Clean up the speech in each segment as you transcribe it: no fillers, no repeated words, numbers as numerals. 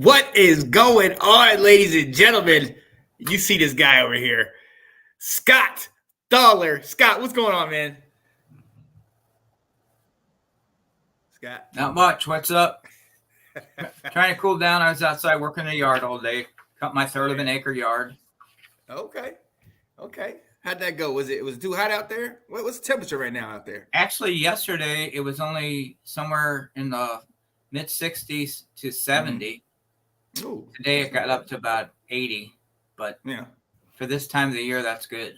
What is going on, ladies and gentlemen? You see this guy over here, Scott Thaler. Scott, what's going on, man? Scott. Not much. What's up? Trying to cool down. I was outside working in the yard all day. Cut my third of an acre yard. Okay. How'd that go? Was it too hot out there? What's the temperature right now out there? Actually, yesterday it was only somewhere in the mid 60s to 70. Ooh, Today it got up to about 80. But yeah, for this time of the year, that's good.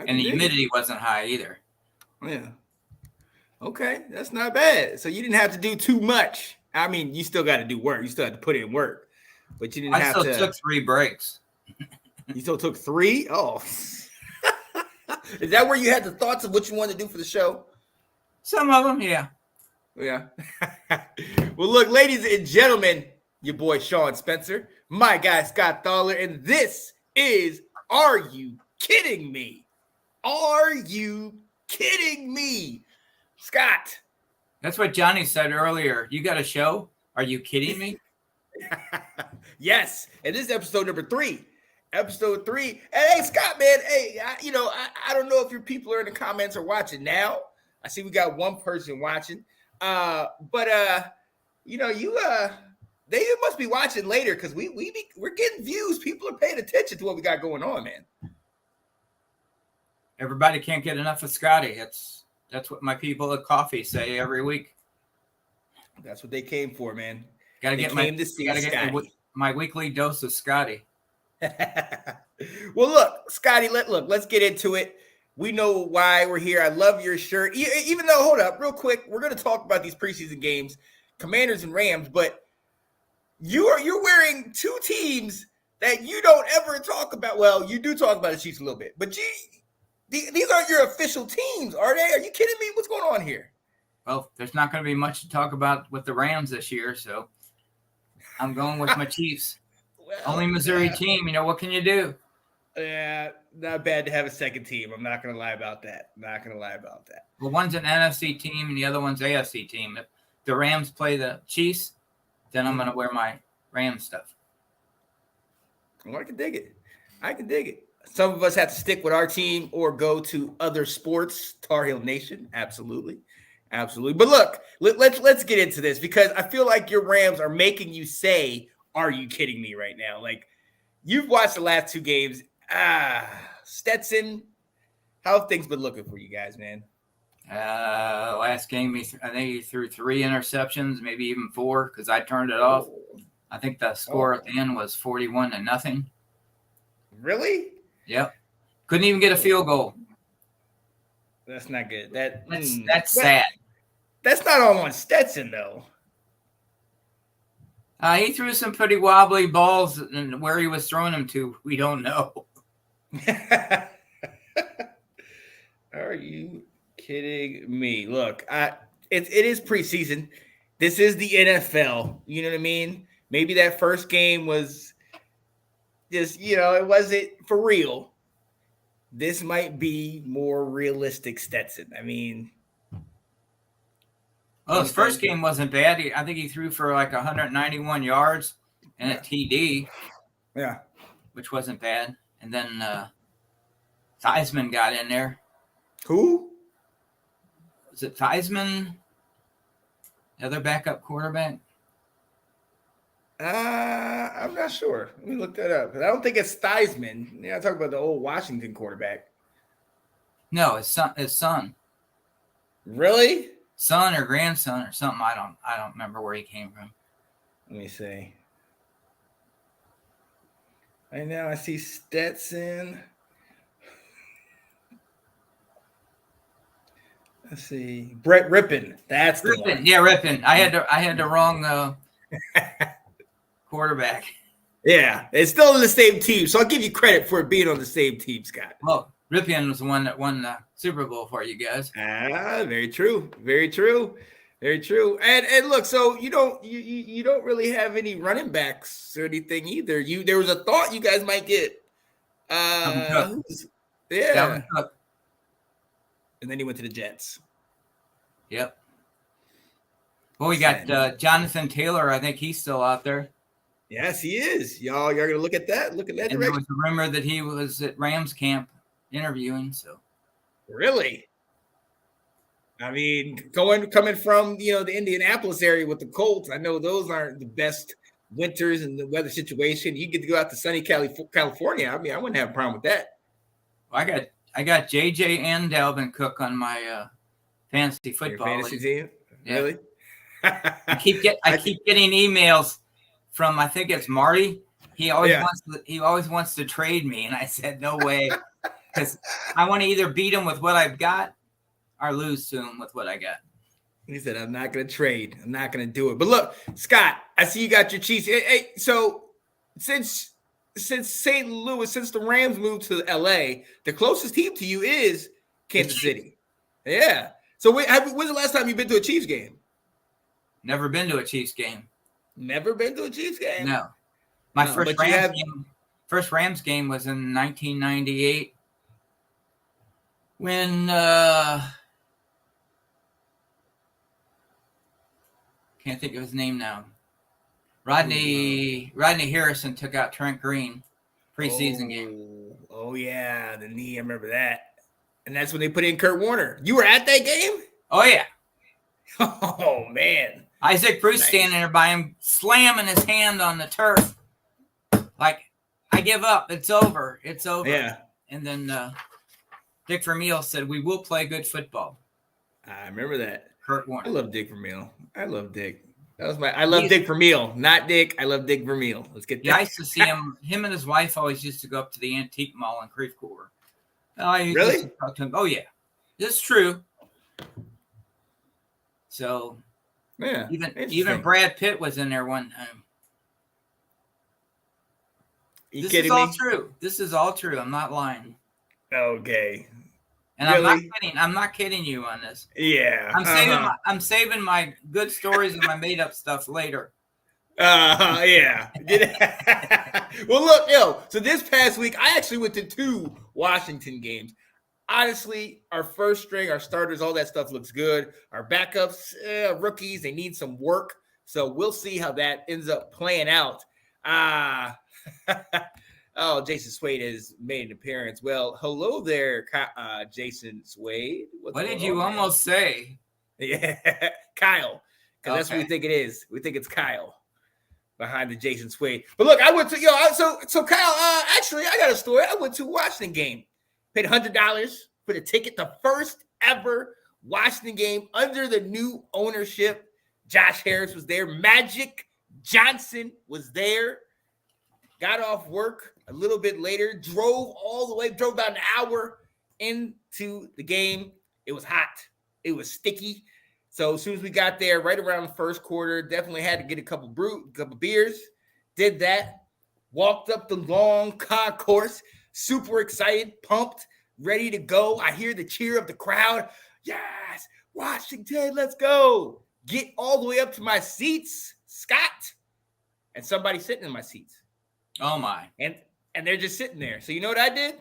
And the humidity wasn't high either. Yeah. Okay, that's not bad. So you didn't have to do too much. I mean, you still got to do work. You still had to put in work, but you didn't have to. I still took 3 breaks. You still took 3? Oh. Is that where you had the thoughts of what you wanted to do for the show? Some of them, yeah. Yeah. Well, look, ladies and gentlemen, your boy Sean Spencer, my guy Scott Thaler, and this is Are You Kidding Me? Are you kidding me? Scott. That's what Johnny said earlier. You got a show? Are you kidding me? Yes. And this is episode number 3. Episode 3. And hey, Scott, man. Hey, I don't know if your people are in the comments or watching now. I see we got one person watching. But they must be watching later because we're getting views. People are paying attention to what we got going on, man. Everybody can't get enough of Scotty. That's what my people at Coffee say every week. That's what they came for, man. Gotta get my weekly dose of Scotty. Well, look, Scotty, let's get into it. We know why we're here. I love your shirt. Even though, hold up, real quick, we're going to talk about these preseason games, Commanders and Rams, but you're wearing 2 teams that you don't ever talk about. Well, you do talk about the Chiefs a little bit, but these aren't your official teams, are they? Are you kidding me? What's going on here? Well, there's not going to be much to talk about with the Rams this year, so I'm going with my Chiefs. Well, only Missouri team. What can you do? Yeah, not bad to have a second team. I'm not going to lie about that. Well, one's an NFC team and the other one's AFC team. If the Rams play the Chiefs, then I'm going to wear my Rams stuff. Well, I can dig it. Some of us have to stick with our team or go to other sports. Tar Heel Nation, absolutely. But look, let's get into this because I feel like your Rams are making you say, "Are you kidding me?" right now. Like you've watched the last 2 games. Stetson, how have things been looking for you guys, man? Last game, I think he threw 3 interceptions, maybe even 4 because I turned it off. I think the score at the end was 41-0. Really? Yep. Couldn't even get a field goal. That's not good. That's sad. That's not all on Stetson, though. He threw some pretty wobbly balls, and where he was throwing them to, we don't know. Are you kidding me? Look, it is preseason. This is the NFL. You know what I mean? Maybe that first game was just, it wasn't for real. This might be more realistic Stetson. I mean, his first game wasn't bad. I think he threw for like 191 yards and a TD. Yeah. Which wasn't bad. And then Theismann got in there. Who? Was it Theismann? The other backup quarterback? I'm not sure. Let me look that up. I don't think it's Theismann. Yeah, I talk about the old Washington quarterback. No, his son. Really? Son or grandson or something. I don't remember where he came from. Let me see. Right now I see Stetson. Let's see. Brett Rippon. That's the one. Yeah, Rippon. I had the wrong quarterback. Yeah, it's still in the same team, so I'll give you credit for it being on the same team, Scott. Well, Rippon was the one that won the Super Bowl for you guys. Very true. And look, so you don't really have any running backs or anything either. There was a thought you guys might get. Yeah. And then he went to the Jets. Yep. Well, we got Jonathan Taylor. I think he's still out there. Yes, he is. You're gonna look at that. Look at that And there direction. was a rumor that he was at Rams camp interviewing. So Really? I mean, coming from the Indianapolis area with the Colts, I know those aren't the best winters and the weather situation. You get to go out to sunny California. I mean, I wouldn't have a problem with that. I got JJ and Dalvin Cook on my fantasy Your football fantasy league. team, Yeah. really? I keep getting emails from, I think it's Marty. He always wants to trade me, and I said no way, because I want to either beat him with what I've got or lose to him with what I got. He said, "I'm not going to trade. I'm not going to do it." But look, Scott, I see you got your Chiefs. Hey, so since St. Louis, since the Rams moved to LA, the closest team to you is Kansas City. Yeah. So when's the last time you've been to a Chiefs game? Never been to a Chiefs game. Never been to a Chiefs game? No. My first Rams game was in 1998 when can't think of his name now. Rodney Harrison took out Trent Green preseason game. Oh yeah, the knee. I remember that. And that's when they put in Kurt Warner. You were at that game? Oh yeah. Oh man. Isaac Bruce standing there by him, slamming his hand on the turf. Like, I give up. It's over. It's over. Yeah. And then Dick Vermeil said, "We will play good football." I remember that. Kurt Warner. I love Dick Vermeil. I love Dick. I love Dick Vermeil, not Dick. I love Dick Vermeil. Let's get that. Yeah, I used to see him. Him and his wife always used to go up to the antique mall in Creve Coeur. Really? Talk to him. Oh yeah, it's true. So yeah, even Brad Pitt was in there one time. You this kidding is all me? true. This is all true. I'm not lying. Okay. And really? I'm not kidding. I'm not kidding you on this. Yeah. I'm saving my good stories and my made up stuff later. Yeah. Well, look, so this past week I actually went to 2 Washington games. Honestly, our first string, our starters, all that stuff looks good. Our backups, rookies, they need some work. So we'll see how that ends up playing out. Oh, Jason Swade has made an appearance. Well, hello there, Jason Swade. What did you almost say? Yeah, Kyle, because that's what we think it is. We think it's Kyle behind the Jason Swade. But look, I went to so Kyle. Actually, I got a story. I went to a Washington game, paid $100 for the ticket, the first ever Washington game under the new ownership. Josh Harris was there. Magic Johnson was there. Got off work a little bit later, drove about an hour into the game. It was hot. It was sticky. So as soon as we got there, right around the first quarter, definitely had to get a couple beers. Did that. Walked up the long concourse, super excited, pumped, ready to go. I hear the cheer of the crowd. Yes, Washington, let's go. Get all the way up to my seats, Scott, and somebody sitting in my seats. Oh my. And they're just sitting there. So you know what I did?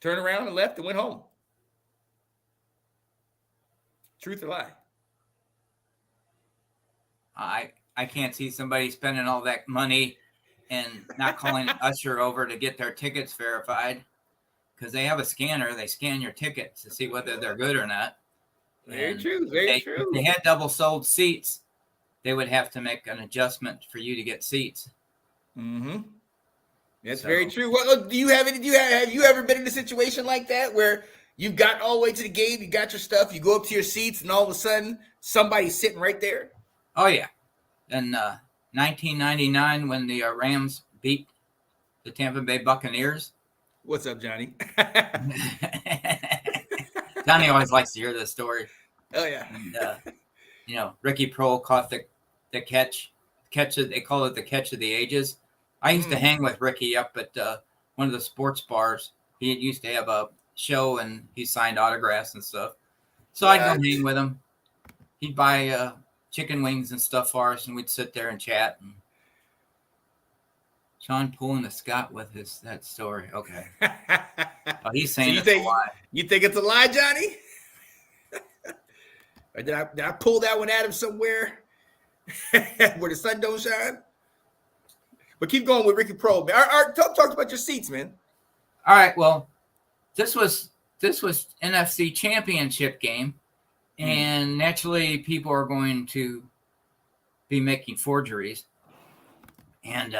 Turned around and left and went home. Truth or lie? I can't see somebody spending all that money and not calling an usher over to get their tickets verified, because they have a scanner. They scan your tickets to see whether they're good or not. Very true. Very true. If they had double sold seats, they would have to make an adjustment for you to get seats. Mm-hmm. That's very true. Well, have you ever been in a situation like that where you got all the way to the game, you got your stuff, you go up to your seats, and all of a sudden somebody's sitting right there? Oh yeah. In 1999, when the Rams beat the Tampa Bay Buccaneers. What's up, Johnny? Johnny always likes to hear this story. Oh yeah. And, Ricky Prohl caught the catch. They call it the catch of the ages. I used to hang with Ricky up at one of the sports bars. He used to have a show, and he signed autographs and stuff. So I'd go hang with him. He'd buy chicken wings and stuff for us, and we'd sit there and chat. And Sean pulling the Scott with that story. Okay. Oh, he's saying so it's a lie. You think it's a lie, Johnny? Or did I pull that one at him somewhere? Where the sun don't shine. But keep going with Ricky Pro, man. Talk about your seats, man. All right. Well, this was NFC Championship game, and naturally, people are going to be making forgeries. And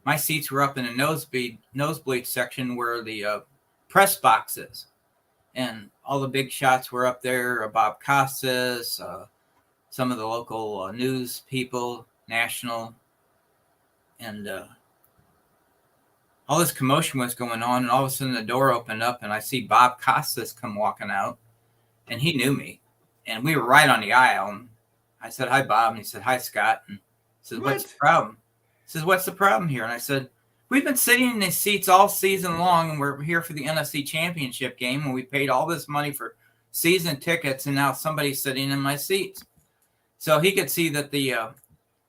my seats were up in the nosebleed section where the press box is, and all the big shots were up there. Bob Costas, some of the local news people, national, and all this commotion was going on, and all of a sudden the door opened up, and I see Bob Costas come walking out, and he knew me, and we were right on the aisle. And I said, "Hi, Bob," and he said, "Hi, Scott." And he says, "What's the problem?" He says, "What's the problem here?" And I said, "We've been sitting in these seats all season long, and we're here for the NFC Championship game, and we paid all this money for season tickets, and now somebody's sitting in my seats." So he could see that the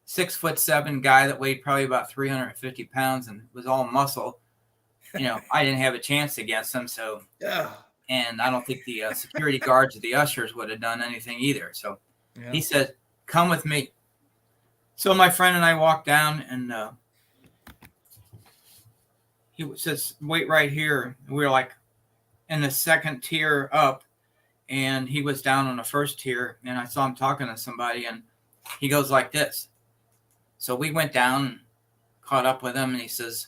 6'7" guy that weighed probably about 350 pounds and was all muscle, I didn't have a chance against him. So, and I don't think the security guards or the ushers would have done anything either. So he said, "Come with me." So my friend and I walked down, and he says, "Wait right here." We were like in the second tier up, and he was down on the first tier, and I saw him talking to somebody, and he goes like this. So we went down and caught up with him, and he says,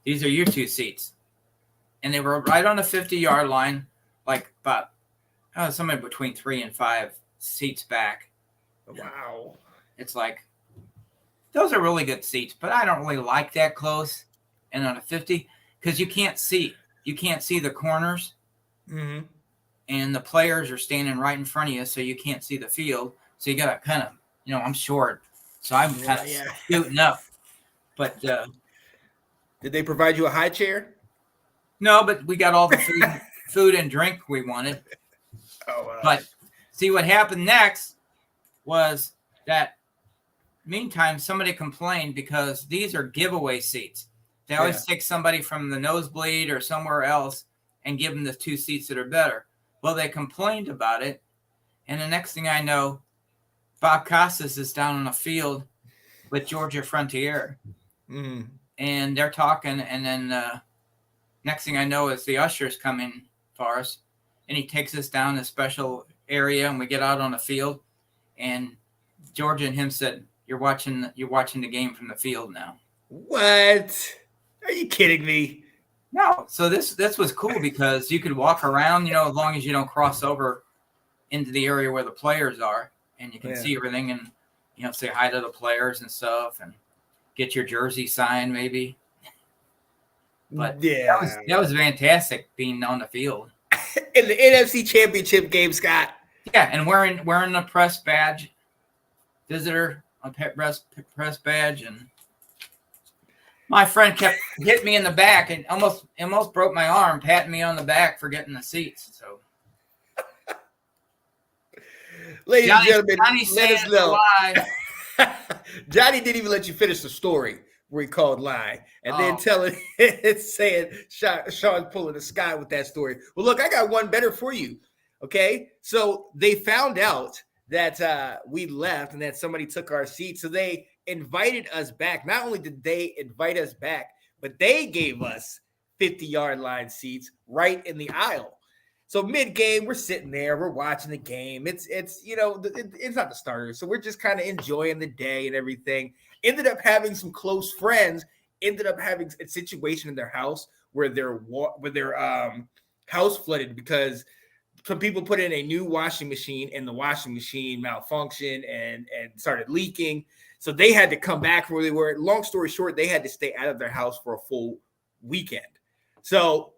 "These are your two seats." And they were right on the 50-yard line, like about somewhere between 3 and 5 seats back. Wow. It's like, those are really good seats, but I don't really like that close. And on a 50, because you can't see the corners. Mm-hmm. And the players are standing right in front of you, so you can't see the field. So you got to kind of, I'm short, so I'm kind of scooting up. But did they provide you a high chair? No, but we got all the food and drink we wanted. But see, what happened next was that meantime, somebody complained because these are giveaway seats. They always take somebody from the nosebleed or somewhere else and give them the two seats that are better. Well, they complained about it, and the next thing I know, Bob Costas is down on the field with Georgia Frontier, and they're talking, and then next thing I know is the ushers come in for us, and he takes us down a special area, and we get out on the field, and Georgia and him said, You're watching the game from the field now." What? Are you kidding me? No. So this was cool because you could walk around, as long as you don't cross over into the area where the players are, and you can see everything, and say hi to the players and stuff, and get your jersey signed maybe. But that was fantastic being on the field in the NFC Championship game, Scott. Yeah, and wearing the press badge, visitor press badge, and my friend kept hitting me in the back and almost broke my arm, patting me on the back for getting the seats. So, ladies and gentlemen, Johnny let us know. Johnny didn't even let you finish the story where he called lie, and then telling it's saying Sean's pulling the sky with that story. Well, look, I got one better for you. Okay, so they found out that we left and that somebody took our seat, so they invited us back. Not only did they invite us back, but they gave us 50-yard line seats right in the aisle. So mid-game, we're sitting there, we're watching the game. It's not the starters, so we're just kind of enjoying the day and everything. Ended up having some close friends. Ended up having a situation in their house where their house flooded because some people put in a new washing machine, and the washing machine malfunctioned and started leaking. So they had to come back from where they were. Long story short, they had to stay out of their house for a full weekend. So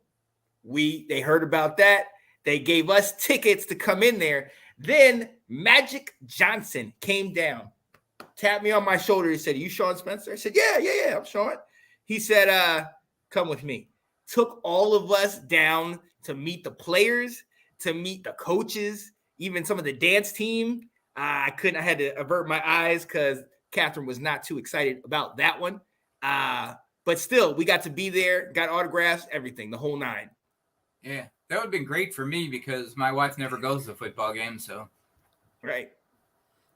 they heard about that. They gave us tickets to come in there. Then Magic Johnson came down, tapped me on my shoulder. He said, "Are you Sean Spencer?" I said, Yeah, I'm Sean. He said, "Come with me." Took all of us down to meet the players, to meet the coaches, even some of the dance team. I had to avert my eyes because Catherine was not too excited about that one. But still, we got to be there, got autographs, everything, the whole nine. Yeah, that would have been great for me because my wife never goes to football games. So, right.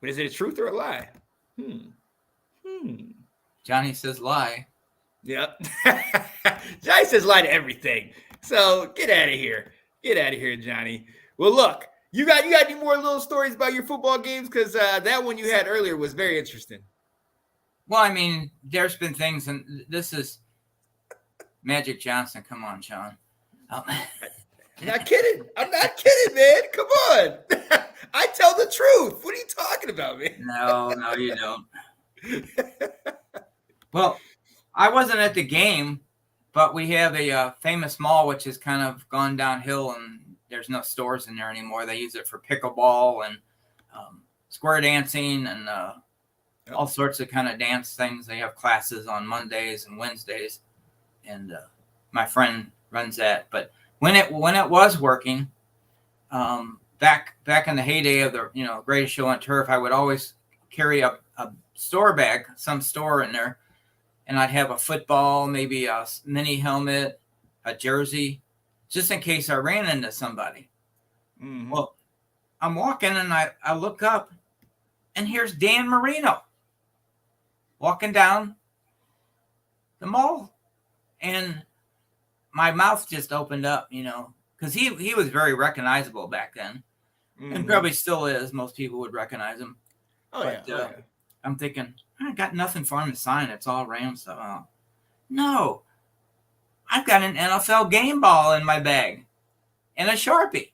But is it a truth or a lie? Johnny says lie. Yep. Johnny says lie to everything. So get out of here. Get out of here, Johnny. Well, look, you got any more little stories about your football games? Because that one you had earlier was very interesting. Well, I mean, there's been things, and this is Magic Johnson. Come on, Sean. I'm not kidding. I'm not kidding, man. Come on. I tell the truth. What are you talking about, man? No, you don't. Well, I wasn't at the game, but we have a famous mall which has kind of gone downhill, and there's no stores in there anymore. They use it for pickleball and square dancing and all sorts of kind of dance things. They have classes on Mondays and Wednesdays, and my friend runs that. But when it was working, back in the heyday of the Greatest Show on Turf, I would always carry a store bag, some store in there, and I'd have a football, maybe a mini helmet, a jersey, just in case I ran into somebody. Mm-hmm. Well, I'm walking and I look up, and here's Dan Marino walking down the mall, and my mouth just opened up, because he was very recognizable back then, and probably still is. Most people would recognize him. Yeah. I'm thinking, I got nothing for him to sign. It's all Rams stuff. No, I've got an NFL game ball in my bag and a Sharpie.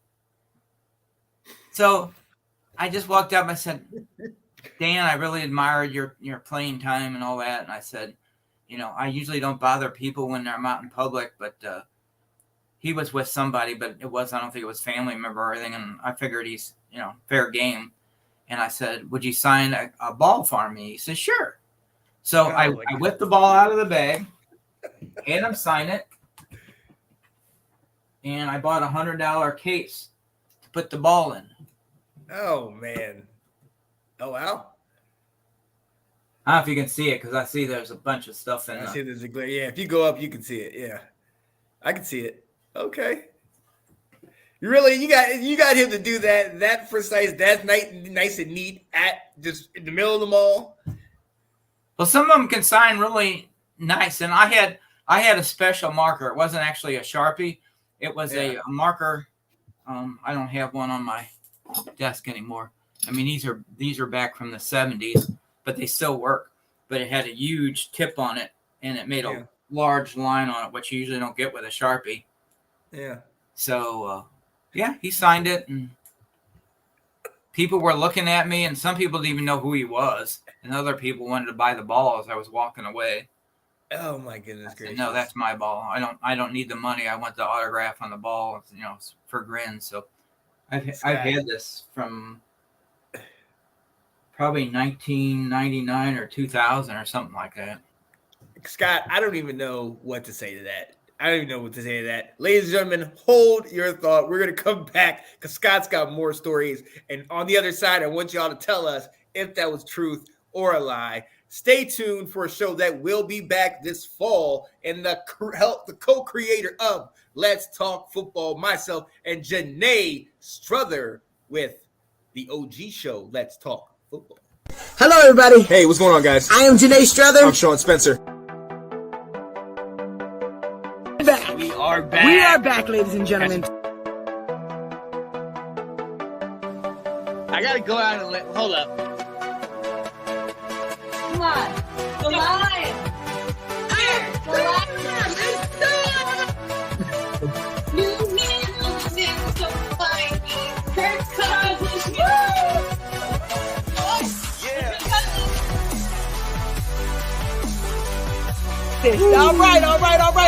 So I just walked up. I said, Dan, I really admired your playing time and all that. And I said, I usually don't bother people when I'm out in public, but he was with somebody, but I don't think it was family member or anything. And I figured he's, fair game. And I said, would you sign a ball for me? He said, sure. So I whipped the ball out of the bag, had him sign it, and I bought a $100 case to put the ball in. Oh, man. Oh, wow. I don't know if you can see it, because I see there's a bunch of stuff in there. I see there's a glare. Yeah, if you go up, you can see it. Yeah, I can see it. Okay. You got him to do that precise, that's nice and neat at just in the middle of the mall. Well, some of them can sign really nice, and I had a special marker. It wasn't actually a Sharpie. It was a marker. I don't have one on my desk anymore. I mean, these are back from the 70s, but they still work. But it had a huge tip on it, and it made a large line on it, which you usually don't get with a Sharpie. Yeah. So, he signed it, and people were looking at me, and some people didn't even know who he was, and other people wanted to buy the ball as I was walking away. Oh my goodness gracious! No, that's my ball. I don't need the money. I want the autograph on the ball, for grins. So I've had this from probably 1999 or 2000 or something like that. Scott, I don't even know what to say to that. Ladies and gentlemen, hold your thought. We're going to come back because Scott's got more stories. And on the other side, I want y'all to tell us if that was truth or a lie. Stay tuned for a show that will be back this fall. And the co-creator of Let's Talk Football, myself, and Janae Struther with the OG show, Let's Talk Football. Hello, everybody. Hey, what's going on, guys? I am Janae Struther. I'm Sean Spencer. We are back, ladies and gentlemen. I gotta go out and hold up. Come on. The lion. The lion. New man looks in so fine. Kirk Cousins. All right.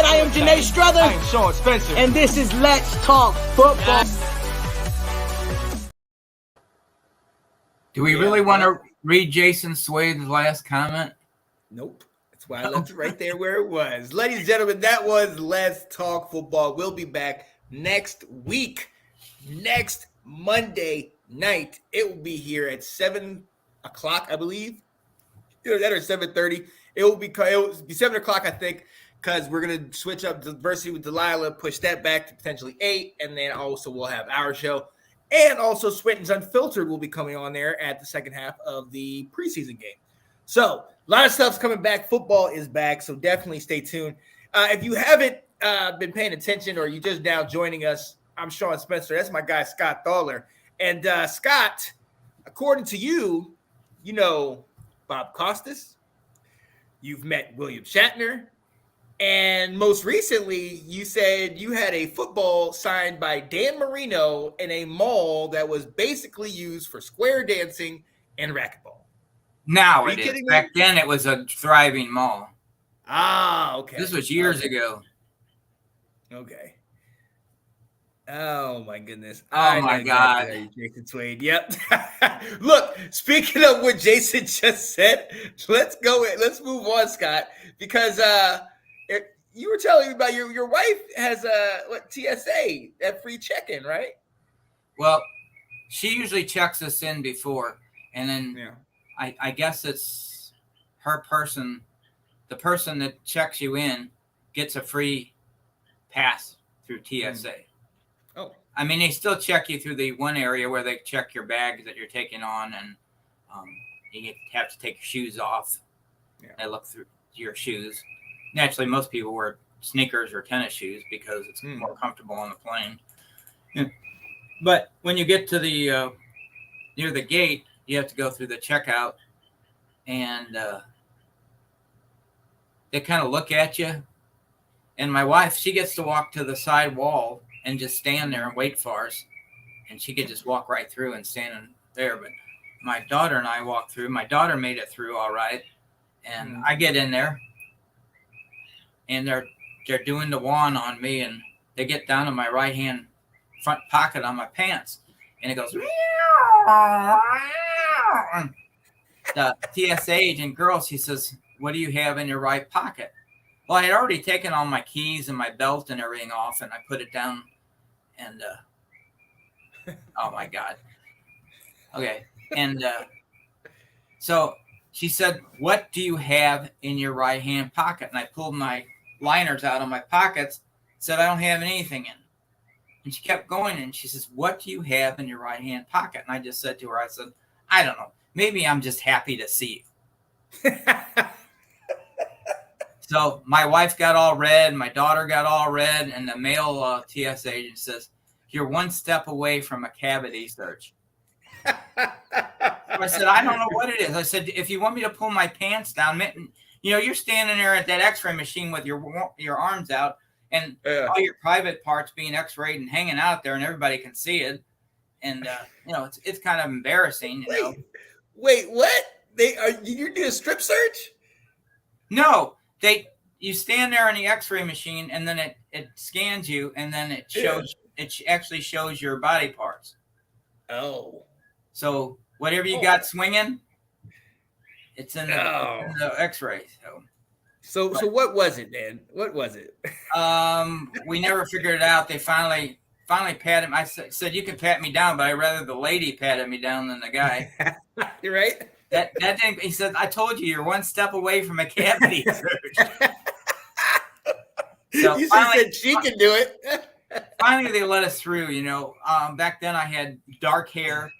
I am Janae Struther. I am Sean Spencer. And this is Let's Talk Football. Do we really want to read Jason Swade's last comment? Nope. That's why I left it right there where it was. Ladies and gentlemen, that was Let's Talk Football. We'll be back next week, next Monday night. It will be here at 7 o'clock, I believe. Either that or 7:30. It will be 7 o'clock, I think, because we're going to switch up Diversity with Delilah, push that back to potentially 8, and then also we'll have our show. And also Swinton's Unfiltered will be coming on there at the second half of the preseason game. So a lot of stuff's coming back. Football is back, so definitely stay tuned. If you haven't been paying attention or you just now joining us, I'm Sean Spencer. That's my guy, Scott Thaler. And Scott, according to you, you know Bob Costas. You've met William Shatner. And most recently, you said you had a football signed by Dan Marino in a mall that was basically used for square dancing and racquetball. Now Are it you is. kidding me? Back then, it was a thriving mall. Ah, okay. This was years Okay. ago. Okay. Oh my goodness. Oh, I know my exactly how you, Jason Swade. Yep. Look, speaking of what Jason just said, let's go. Let's move on, Scott, because you were telling me about your wife has what TSA, that free check-in, right? Well, she usually checks us in before, and then Yeah. I guess it's her person. The person that checks you in gets a free pass through TSA. Oh. I mean, they still check you through the one area where they check your bags that you're taking on, and you have to take your shoes off. Yeah. They look through your shoes. Naturally, most people wear sneakers or tennis shoes because it's more comfortable on the plane. Yeah. But when you get to the near the gate, you have to go through the checkout, and they kind of look at you. And my wife, she gets to walk to the side wall and just stand there and wait for us. And she could just walk right through and stand in there. But my daughter and I walked through. My daughter made it through all right. And I get in there, and they're doing the wand on me, and they get down to my right hand front pocket on my pants, and it goes. The TSA agent girl, she says, "What do you have in your right pocket?" Well, I had already taken all my keys and my belt and everything off, and I put it down, and oh my God. Okay. And so she said, "What do you have in your right hand pocket?" And I pulled my liners out of my pockets, said, "I don't have anything in." And she kept going, and she says, "What do you have in your right hand pocket?" And I just said to her, I said, "I don't know. Maybe I'm just happy to see you." So my wife got all red, my daughter got all red, and the male TSA agent says, "You're one step away from a cavity search." So I said, "I don't know what it is." I said, "If you want me to pull my pants down, you're standing there at that X-ray machine with your arms out, and all your private parts being X-rayed and hanging out there, and everybody can see it, and it's kind of embarrassing." Wait, what? You did a strip search? No, you stand there on the X-ray machine, and then it scans you, and then it shows it actually shows your body parts. Oh. So whatever you got swinging, it's in the X-ray. So what was it, Dan? What was it? We never figured it out. They finally patted me. I said, "You can pat me down, but I'd rather the lady patted me down than the guy." You're right. That didn't. He said, "I told you, you're one step away from a cavity search." So you finally, said she can do it. Finally, they let us through. Back then I had dark hair,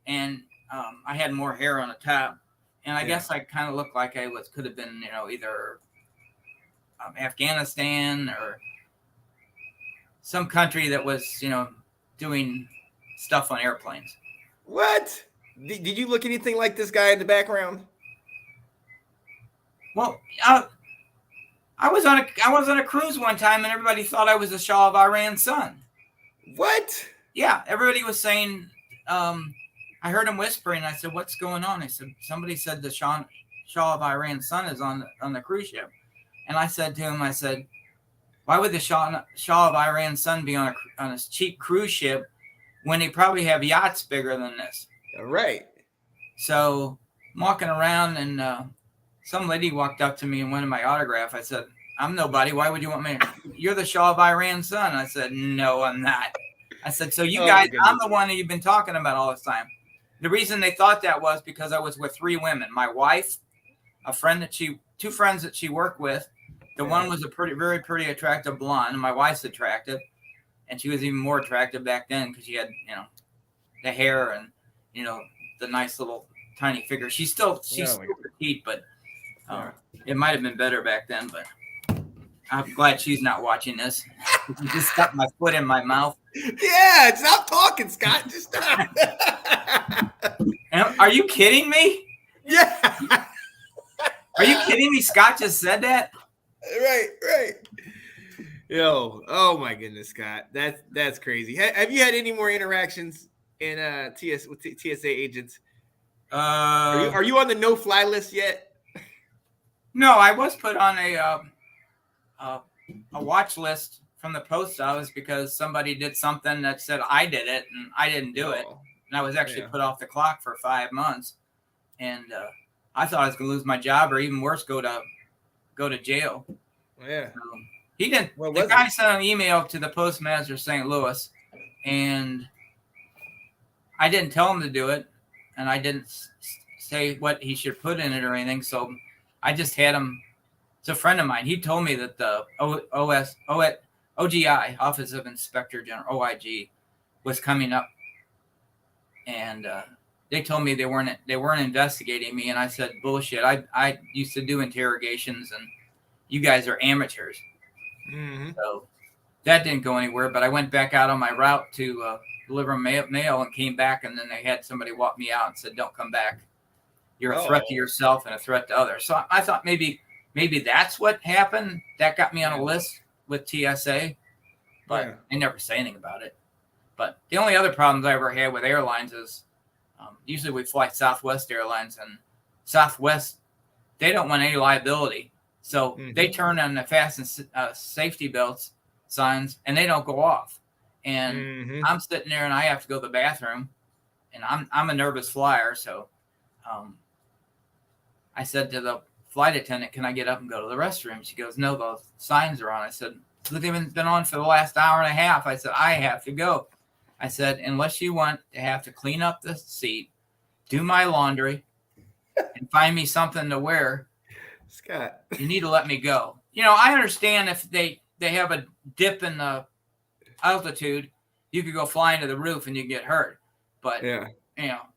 and I had more hair on the top, and I guess I kind of looked like I could have been, either Afghanistan or some country that was, doing stuff on airplanes. What? Did you look anything like this guy in the background? Well, I was on a cruise one time, and everybody thought I was the Shah of Iran's son. What? Yeah, everybody was saying. I heard him whispering. I said, "What's going on?" I said, "Somebody said the Shah of Iran's son is on the cruise ship." And I said to him, I said, "Why would the Shah of Iran's son be on a cheap cruise ship when they probably have yachts bigger than this?" All right. So I'm walking around, and some lady walked up to me and wanted my autograph. I said, "I'm nobody. Why would you want me?" "You're the Shah of Iran's son." I said, "No, I'm not." I said, "So you guys, I'm the one that you've been talking about all this time." The reason they thought that was because I was with three women. My wife, two friends that she worked with. The one was a very pretty attractive blonde, and my wife's attractive. And she was even more attractive back then because she had, the hair and the nice little tiny figure. She's still petite, but it might have been better back then. But I'm glad she's not watching this. Just stuck my foot in my mouth. Yeah, stop talking, Scott. Just stop. Are you kidding me? Yeah. Are you kidding me? Scott just said that. Right. Yo, oh my goodness, Scott, that's crazy. Have you had any more interactions in with TSA agents? Are you on the no-fly list yet? No, I was put on a watch list from the post office because somebody did something that said I did it and I didn't do it, and I was actually put off the clock for 5 months, and I thought I was going to lose my job or even worse, go to jail. Yeah. He didn't. The guy sent an email to the postmaster of St. Louis, and I didn't tell him to do it, and I didn't say what he should put in it or anything. So I just had him. It's a friend of mine. He told me that the OGI, Office of Inspector General, OIG, was coming up, and they told me they weren't investigating me, and I said bullshit. I used to do interrogations, and you guys are amateurs. Mm-hmm. So that didn't go anywhere, but I went back out on my route to deliver mail and came back, and then they had somebody walk me out and said, don't come back. You're a threat to yourself and a threat to others. So I thought maybe that's what happened. That got me on a list with TSA, but they never say anything about it. But the only other problems I ever had with airlines is usually we fly Southwest Airlines, and Southwest, they don't want any liability. So they turn on the fasten safety belts signs, and they don't go off. And I'm sitting there, and I have to go to the bathroom, and I'm a nervous flyer. So I said to the flight attendant, "Can I get up and go to the restroom?" She goes, "No, the signs are on." I said, "They've been on for the last hour and a half." I said, "I have to go." I said, "Unless you want to have to clean up the seat, do my laundry, and find me something to wear, Scott, you need to let me go." I understand if they have a dip in the altitude, you could go fly into the roof and you get hurt. But,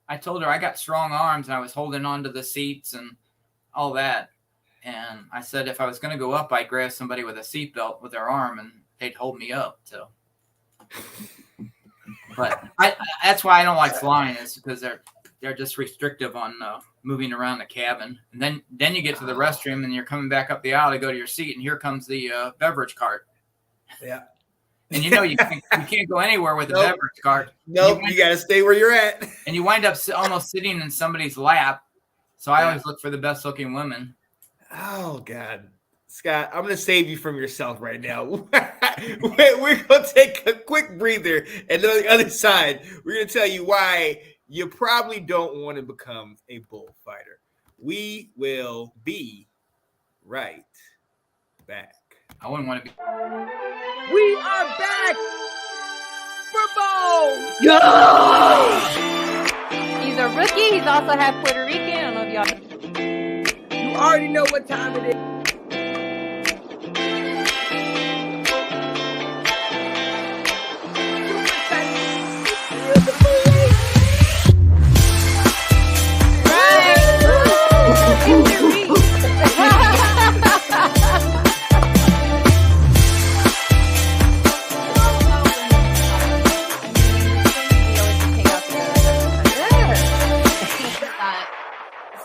I told her I got strong arms and I was holding on to the seats and all that. And I said if I was going to go up, I'd grab somebody with a seatbelt with their arm and they'd hold me up. So, but that's why I don't like flying, is because they're just restrictive on moving around the cabin. And then you get to the restroom and you're coming back up the aisle to go to your seat, and here comes the beverage cart. Yeah. And you can't go anywhere with a beverage cart. Nope, you got to stay where you're at. And you wind up almost sitting in somebody's lap. So I always look for the best looking women. Oh, God. Scott, I'm going to save you from yourself right now. We're going to take a quick breather. And on the other side, we're going to tell you why you probably don't want to become a bullfighter. We will be right back. I wouldn't want to be. We are back for Bo. He's a rookie. He's also half Puerto Rican. I don't know if y'all. You already know what time it is.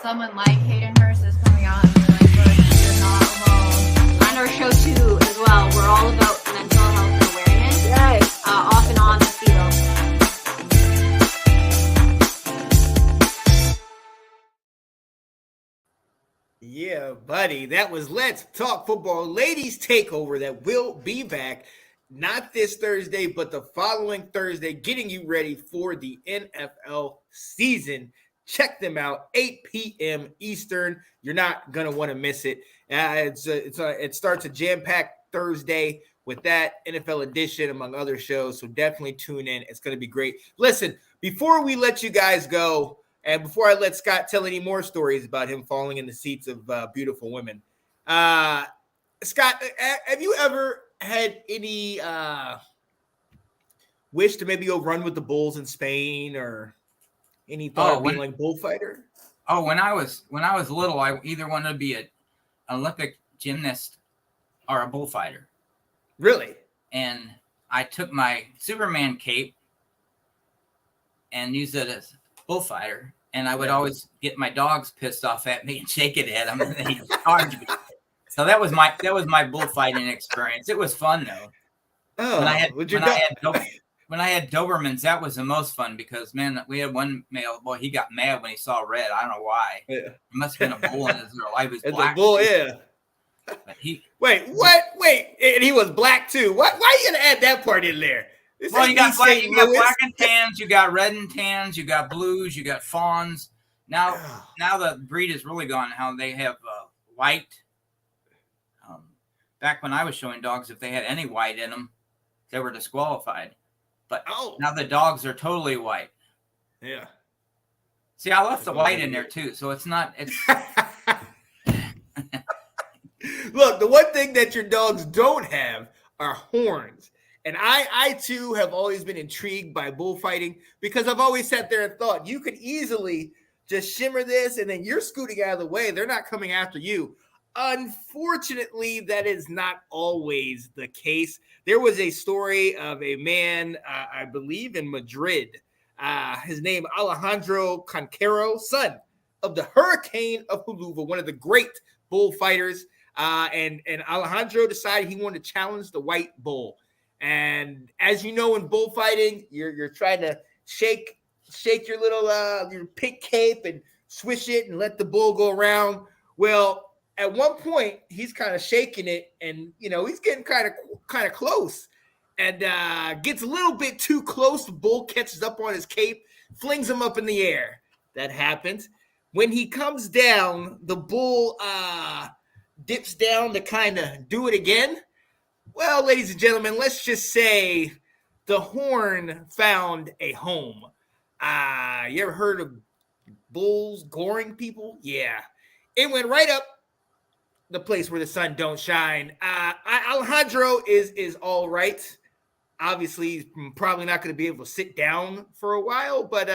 Someone like Hayden Hurst is coming out and being like, look, you're not alone. On our show too, as well, we're all about mental health and awareness. Yes. Off and on the field. Yeah, buddy. That was Let's Talk Football Ladies Takeover that will be back. Not this Thursday, but the following Thursday, getting you ready for the NFL season. Check them out, 8 p.m. Eastern. You're not going to want to miss it. It starts a jam-packed Thursday with that NFL edition, among other shows, so definitely tune in. It's going to be great. Listen, before we let you guys go, and before I let Scott tell any more stories about him falling in the seats of beautiful women, Scott, have you ever had any wish to maybe go run with the bulls in Spain, or any thought of being like bullfighter? Oh, when I was little, I either wanted to be an Olympic gymnast or a bullfighter. Really? And I took my Superman cape and used it as bullfighter. And I would always get my dogs pissed off at me and shake it at them, and they'd charge me. So that was my bullfighting experience. It was fun though. Oh, when I had Dobermans, that was the most fun because, man, we had one male boy. He got mad when he saw red. I don't know why. Yeah. It must have been a bull in his life. It's a bull, yeah. But wait, what? Wait, and he was black too. Why are you gonna add that part in there? Well, you got black and tans, you got red and tans, you got blues, you got fawns. Now the breed is really gone. How they have white. Back when I was showing dogs, if they had any white in them, they were disqualified. But now the dogs are totally white. Yeah. See, I left the white in there too, so it's not. It's Look, the one thing that your dogs don't have are horns, and I too have always been intrigued by bullfighting because I've always sat there and thought you could easily just shimmer this, and then you're scooting out of the way. They're not coming after you. Unfortunately, that is not always the case. There was a story of a man, I believe in Madrid, his name Alejandro Conquero, son of the Hurricane of Huluva, one of the great bullfighters. And Alejandro decided he wanted to challenge the white bull. And as you know, in bullfighting, you're trying to shake your little your pink cape and swish it and let the bull go around. Well, at one point, he's kind of shaking it, and he's getting kind of close, and gets a little bit too close. The bull catches up on his cape, flings him up in the air. That happens. When he comes down, the bull dips down to kind of do it again. Well, ladies and gentlemen, let's just say the horn found a home. You ever heard of bulls goring people? Yeah. It went right up the place where the sun don't shine. Alejandro is all right. Obviously, he's probably not going to be able to sit down for a while, but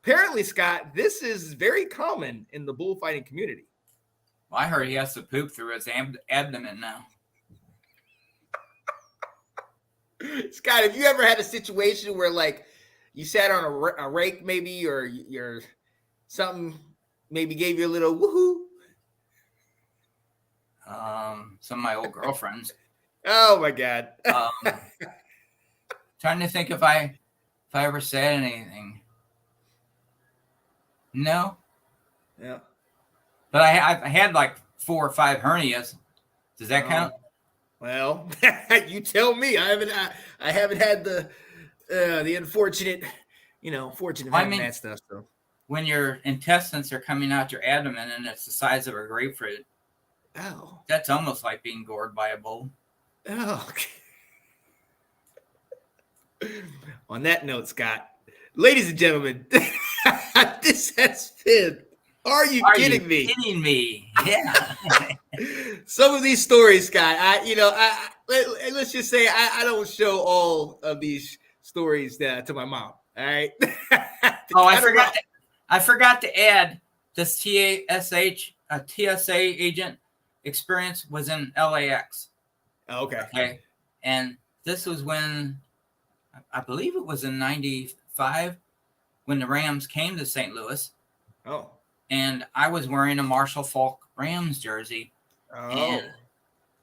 apparently, Scott, this is very common in the bullfighting community. Well, I heard he has to poop through his abdomen now. Scott, have you ever had a situation where, like, you sat on a rake maybe, or you're something maybe gave you a little woohoo? Some of my old girlfriends. Oh my God. Trying to think if I ever said anything. No. Yeah. But I had like 4 or 5 hernias. Does that count? Well, you tell me. I haven't had the unfortunate, that stuff. So when your intestines are coming out your abdomen and it's the size of a grapefruit. Oh. That's almost like being gored by a bull. Oh. Okay. On that note, Scott, ladies and gentlemen, this has been. Are you kidding me? Kidding me? Yeah. Some of these stories, Scott. Let's just say I don't show all of these stories to my mom. All right. I forgot to add this TSA agent experience was in LAX. Okay. And this was when I believe it was in 95 when the Rams came to St. Louis. Oh. And I was wearing a Marshall Faulk Rams jersey. Oh. And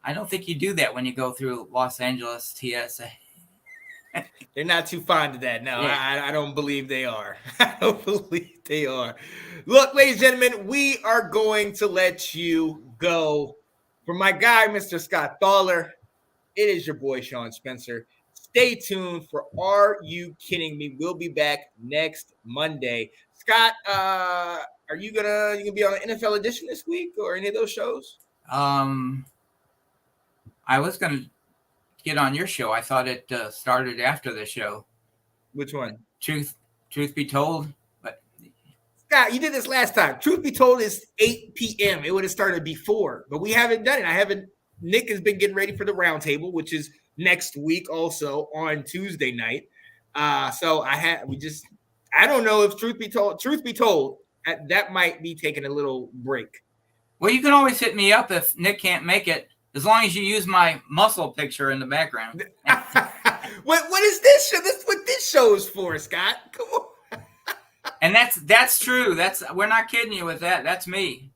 I don't think you do that when you go through Los Angeles TSA. They're not too fond of that. No, yeah. I don't believe they are. I don't believe they are. Look, ladies and gentlemen, we are going to let you go. For my guy, Mr. Scott Thaler, it is your boy, Sean Spencer. Stay tuned for Are You Kidding Me? We'll be back next Monday. Scott, are you gonna be on the NFL edition this week or any of those shows? I was gonna get on your show. I thought it started after the show. Which one? Truth be told, but Scott, you did this last time. Truth be told is 8 p.m. It would have started before, but we haven't done it. Nick has been getting ready for the roundtable, which is next week, also on Tuesday night. So I don't know if truth be told, that might be taking a little break. Well, you can always hit me up if Nick can't make it, as long as you use my muscle picture in the background. What is this show? That's what this show is for, Scott. Come on. And that's true. We're not kidding you with that. That's me.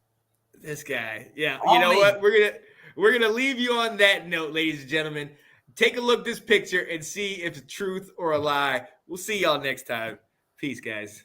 This guy. Yeah. All You know me. what? We're gonna leave you on that note, ladies and gentlemen. Take a look at this picture and see if it's truth or a lie. We'll see y'all next time. Peace, guys.